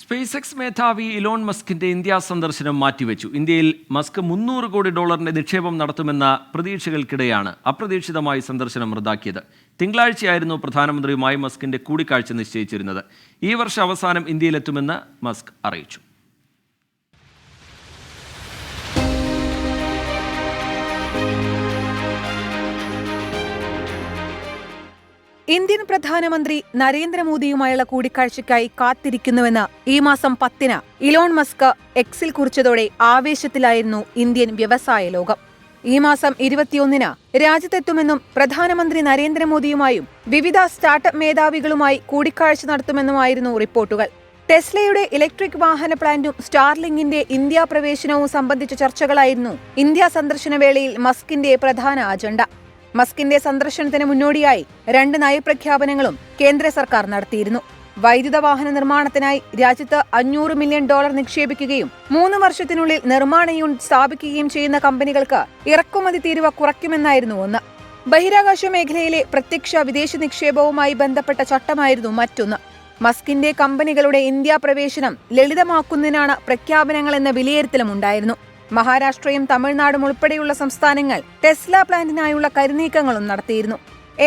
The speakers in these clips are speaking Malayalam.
സ്പേസ് എക്സ് മേധാവി ഇലോൺ മസ്കിന്റെ ഇന്ത്യ സന്ദർശനം മാറ്റിവെച്ചു. ഇന്ത്യയിൽ മസ്ക് $300 കോടി നിക്ഷേപം നടത്തുമെന്ന പ്രതീക്ഷകൾക്കിടെയാണ് അപ്രതീക്ഷിതമായി സന്ദർശനം റദ്ദാക്കിയത്. തിങ്കളാഴ്ചയായിരുന്നു പ്രധാനമന്ത്രിയുമായി മസ്കിന്റെ കൂടിക്കാഴ്ച നിശ്ചയിച്ചിരുന്നത്. ഈ വർഷം അവസാനം ഇന്ത്യയിലെത്തുമെന്ന് മസ്ക് അറിയിച്ചു. ഇന്ത്യൻ പ്രധാനമന്ത്രി നരേന്ദ്രമോദിയുമായുള്ള കൂടിക്കാഴ്ചയ്ക്കായി കാത്തിരിക്കുന്നുവെന്ന് ഈ മാസം 10-ന് ഇലോൺ മസ്ക് എക്സിൽ കുറിച്ചതോടെ ആവേശത്തിലായിരുന്നു ഇന്ത്യൻ വ്യവസായ ലോകം. ഈ മാസം 21-ന് രാജ്യത്തെത്തുമെന്നും പ്രധാനമന്ത്രി നരേന്ദ്രമോദിയുമായും വിവിധ സ്റ്റാർട്ടപ്പ് മേധാവികളുമായി കൂടിക്കാഴ്ച നടത്തുമെന്നുമായിരുന്നു റിപ്പോർട്ടുകൾ. ടെസ്ലയുടെ ഇലക്ട്രിക് വാഹന പ്ലാന്റും സ്റ്റാർലിങ്കിന്റെ ഇന്ത്യ പ്രവേശനവും സംബന്ധിച്ച ചർച്ചകളായിരുന്നു ഇന്ത്യ സന്ദർശന വേളയിൽ മസ്കിന്റെ പ്രധാന അജണ്ട. മസ്കിന്റെ സന്ദർശനത്തിന് മുന്നോടിയായി 2 നയപ്രഖ്യാപനങ്ങളും കേന്ദ്ര സർക്കാർ നടത്തിയിരുന്നു. വൈദ്യുത വാഹന നിർമ്മാണത്തിനായി രാജ്യത്ത് $500 മില്യൺ നിക്ഷേപിക്കുകയും 3 വർഷത്തിനുള്ളിൽ നിർമ്മാണ യൂണിറ്റ് സ്ഥാപിക്കുകയും ചെയ്യുന്ന കമ്പനികൾക്ക് ഇറക്കുമതി തീരുവ കുറയ്ക്കുമെന്നായിരുന്നു ഒന്ന്. ബഹിരാകാശ മേഖലയിലെ പ്രത്യക്ഷ വിദേശ നിക്ഷേപവുമായി ബന്ധപ്പെട്ട ചട്ടമായിരുന്നു മറ്റൊന്ന്. മസ്കിന്റെ കമ്പനികളുടെ ഇന്ത്യ പ്രവേശനം ലളിതമാക്കുന്നതിനാണ് പ്രഖ്യാപനങ്ങളെന്ന വിലയിരുത്തലുമുണ്ടായിരുന്നു. മഹാരാഷ്ട്രയും തമിഴ്നാടും ഉൾപ്പെടെയുള്ള സംസ്ഥാനങ്ങൾ ടെസ്ല പ്ലാന്റിനായുള്ള കരുനീക്കങ്ങളും നടത്തിയിരുന്നു.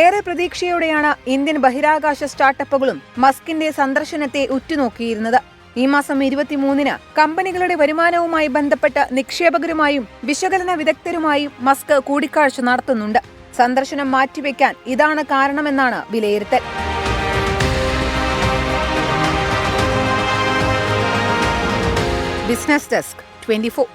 ഏറെ പ്രതീക്ഷയോടെയാണ് ഇന്ത്യൻ ബഹിരാകാശ സ്റ്റാർട്ടപ്പുകളും മസ്കിന്റെ സന്ദർശനത്തെ ഉറ്റുനോക്കിയിരുന്നത്. ഈ മാസം 23-ന് കമ്പനികളുടെ വരുമാനവുമായി ബന്ധപ്പെട്ട നിക്ഷേപകരുമായും വിശകലന വിദഗ്ധരുമായും മസ്ക് കൂടിക്കാഴ്ച നടത്തുന്നുണ്ട്. സന്ദർശനം മാറ്റിവെക്കാൻ ഇതാണ് കാരണമെന്നാണ് വിലയിരുത്തൽ. Business desk 24.